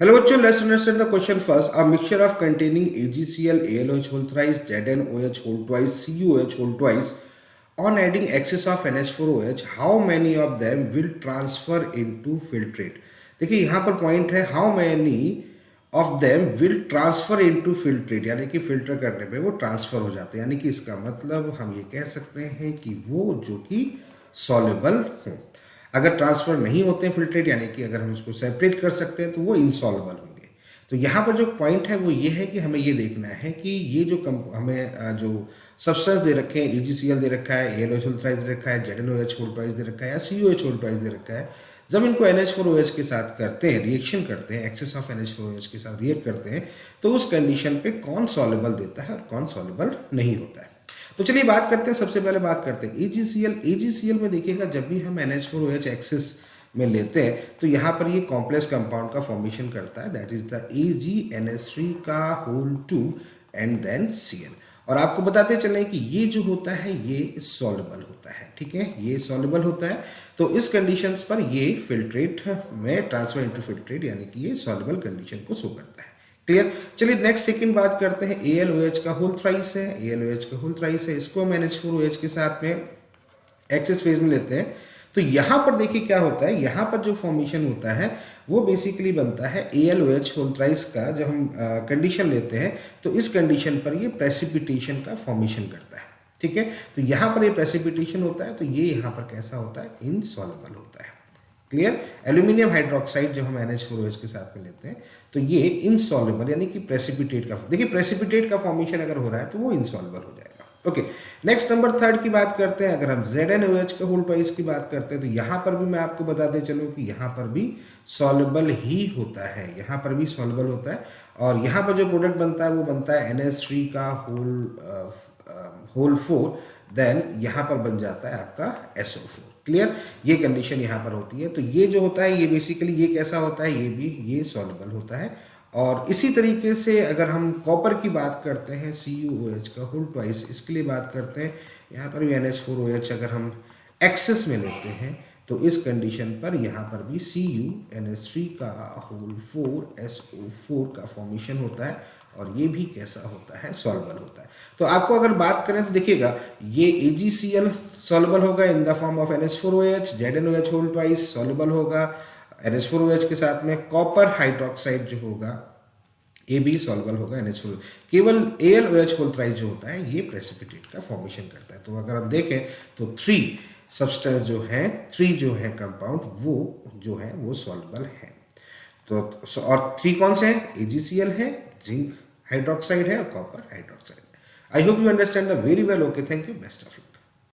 Hello, bachcho. Let's understand the question first. A mixture of containing AgCl, AlOH whole thrice, ZnOH whole twice, CuOH whole twice. On adding excess of NH4OH, how many of them will transfer into filtrate? देखिए यहाँ पर point है how many of them will transfer into filtrate, यानी कि filter करने पे वो transfer हो जाते हैं, यानी कि इसका मतलब हम ये कह सकते हैं कि वो जो कि सॉल्युबल हो। अगर ट्रांसफर नहीं होते हैं फिल्ट्रेट, यानी कि अगर हम इसको सेपरेट कर सकते हैं तो वो इनसॉल्युबल होंगे। तो यहाँ पर जो पॉइंट है वो ये है कि हमें ये देखना है कि ये जो हमें जो सब्सटेंस दे रखे हैं, AgCl दे रखा है, AlOH whole thrice दे रखा है, ZnOH whole twice दे रखा है या CuOH whole twice दे रखा है, जब इनको NH4OH के साथ करते हैं, रिएक्शन करते हैं, एक्सेस ऑफ NH4OH के साथ रिएक्ट करते हैं, तो उस कंडीशन पे कौन सॉल्युबल देता है और कौन सॉल्युबल नहीं होता है। तो चलिए बात करते हैं, सबसे पहले बात करते हैं AgCl में देखिएगा जब भी हम NH4OH एक्सेस में लेते हैं तो यहाँ पर ये कॉम्प्लेक्स कंपाउंड का फॉर्मेशन करता है, दैट इज द AgNH3 का होल 2 एंड देन Cl। और आपको बताते चलें कि ये जो होता है ये सॉल्युबल होता है, ठीक है, ये सॉल्युबल होता है। तो इस कंडीशंस पर ये फिल्ट्रेट में ट्रांसफर इनटू फिल्ट्रेट, यानी कि ये सॉल्युबल कंडीशन को शो करता है। क्लियर। चलिए नेक्स्ट सेकंड बात करते हैं, AlOH का होल थ्राइस है, AlOH का होल थ्राइस है, इसको हम NH4OH के साथ में एक्सेस फेज में लेते हैं। तो यहाँ पर देखिए क्या होता है, यहाँ पर जो फॉर्मेशन होता है वो बेसिकली बनता है AlOH होल थ्राइस का। जब हम कंडीशन लेते हैं तो इस कंडीशन पर ये प्रेसिपिटेशन का फॉर्मेशन करता है, ठीक है। तो यहाँ पर ये प्रेसिपिटेशन होता है, तो ये यहाँ पर कैसा होता है, इनसॉल्युबल होता है। क्लियर। एल्यूमिनियम हाइड्रोक्साइड जब हम NH4OH के साथ में लेते हैं तो ये इनसॉल्युबल यानी कि प्रेसिपिटेट का, देखिए प्रेसिपिटेट का फॉर्मेशन अगर हो रहा है तो वो इनसॉल्युबल हो जाएगा। ओके, नेक्स्ट नंबर थर्ड की बात करते हैं। अगर हम ZnOH के होल ट्वाइस की बात करते हैं तो यहाँ पर भी मैं आपको बताते चलूँ कि यहाँ पर भी सॉल्युबल ही होता है, यहाँ पर भी सॉल्युबल होता है। और यहाँ पर जो प्रोडक्ट बनता है वो बनता है NH3 का होल 4, देन यहाँ पर बन जाता है आपका SO4। क्लियर, ये कंडीशन यहाँ पर होती है। तो ये जो होता है ये बेसिकली ये कैसा होता है, ये भी ये सॉल्युबल होता है। और इसी तरीके से अगर हम कॉपर की बात करते हैं, CuOH का होल ट्वाइस, इसके लिए बात करते हैं, यहाँ पर भी NH4OH अगर हम एक्सेस में लेते हैं तो इस कंडीशन पर यहाँ पर भी CuNH3 का होल 4 SO4 का फॉर्मेशन होता है और ये भी कैसा होता है, सॉल्युबल होता है। तो आपको अगर बात करें तो देखिएगा ये AgCl सॉल्युबल होगा in the form of NH4OH, ZnOH whole twice soluble होगा NH4OH के साथ में, कॉपर हाइड्रोक्साइड जो होगा ये भी सॉल्युबल होगा NH4। केवल AlOH होल थ्राइस जो होता है ये प्रेसिपिटेट का फॉर्मेशन करता है। तो अगर हम देखें तो 3 सब्सटेंस जो है, 3 जो है कंपाउंड वो जो है वो सॉल्युबल है। तो और 3 कौन से हैं, AgCl है, जिंक हाइड्रोक्साइड है और copper hydroxide. I hope you understand the very well. Okay, thank you, best of luck.